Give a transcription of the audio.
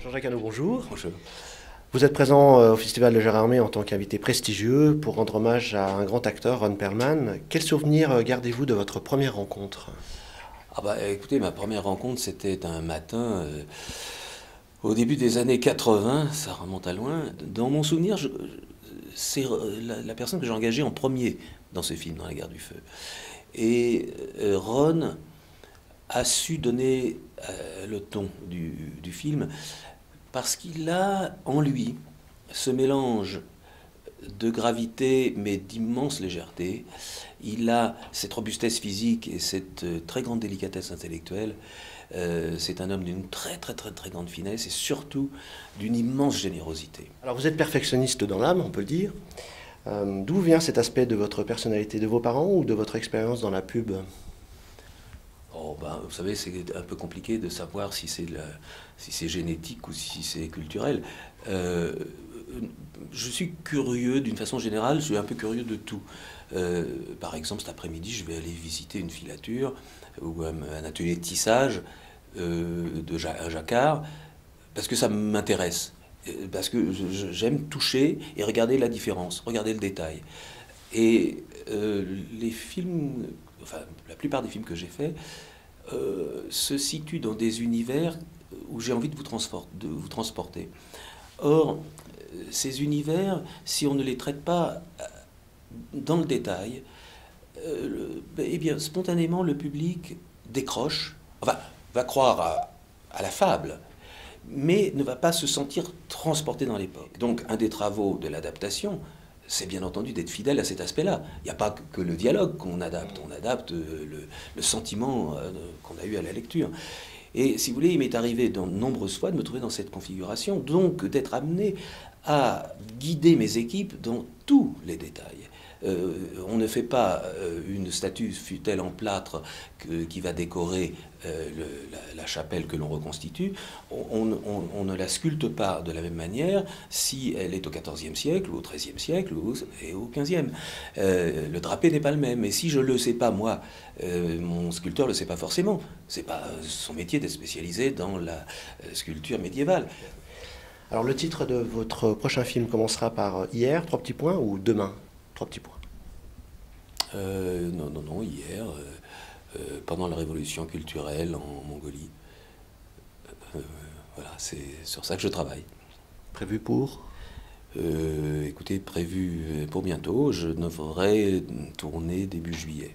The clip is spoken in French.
Jean-Jacques Hano, bonjour. Bonjour. Vous êtes présent au Festival de Gérardmer en tant qu'invité prestigieux pour rendre hommage à un grand acteur, Ron Perlman. Quel souvenir gardez-vous de votre première rencontre? Ah bah écoutez, ma première rencontre, c'était un matin au début des années 80, ça remonte à loin. Dans mon souvenir, c'est la personne que j'ai engagée en premier dans ce film, dans La Guerre du Feu. Et Ron a su donner le ton du film parce qu'il a en lui ce mélange de gravité mais d'immense légèreté. Il a cette robustesse physique et cette très grande délicatesse intellectuelle. C'est un homme d'une très grande finesse et surtout d'une immense générosité. Alors vous êtes perfectionniste dans l'âme, on peut le dire. D'où vient cet aspect de votre personnalité? De vos parents ou de votre expérience dans la pub? Oh ben, vous savez, c'est un peu compliqué de savoir si c'est génétique ou si c'est culturel. Je suis curieux d'une façon générale, je suis un peu curieux de tout. Par exemple, cet après-midi, je vais aller visiter une filature ou un atelier de tissage un jacquard parce que ça m'intéresse. Parce que j'aime toucher et regarder la différence, regarder le détail. Et les films, enfin la plupart des films que j'ai faits, se situent dans des univers où j'ai envie de vous transporter. Or, ces univers, si on ne les traite pas dans le détail, eh bien, spontanément, le public décroche, enfin, va croire à la fable, mais ne va pas se sentir transporté dans l'époque. Donc, un des travaux de l'adaptation, c'est bien entendu d'être fidèle à cet aspect-là. Il n'y a pas que le dialogue qu'on adapte, on adapte le sentiment qu'on a eu à la lecture. Et si vous voulez, il m'est arrivé de nombreuses fois de me trouver dans cette configuration, donc d'être amené à guider mes équipes dans tous les détails. On ne fait pas une statue, fût-elle en plâtre, qui va décorer la chapelle que l'on reconstitue. On ne la sculpte pas de la même manière si elle est au XIVe siècle, ou au XIIIe siècle, et au XVe. Le drapé n'est pas le même. Et si je ne le sais pas, moi, mon sculpteur ne le sait pas forcément. C'est pas son métier d'être spécialisé dans la sculpture médiévale. Alors le titre de votre prochain film commencera par hier, 3 petits points, ou demain, 3 petits points? Non, hier, pendant la révolution culturelle en Mongolie. Voilà, c'est sur ça que je travaille. Prévu pour? Écoutez, prévu pour bientôt, je devrais tourner début juillet.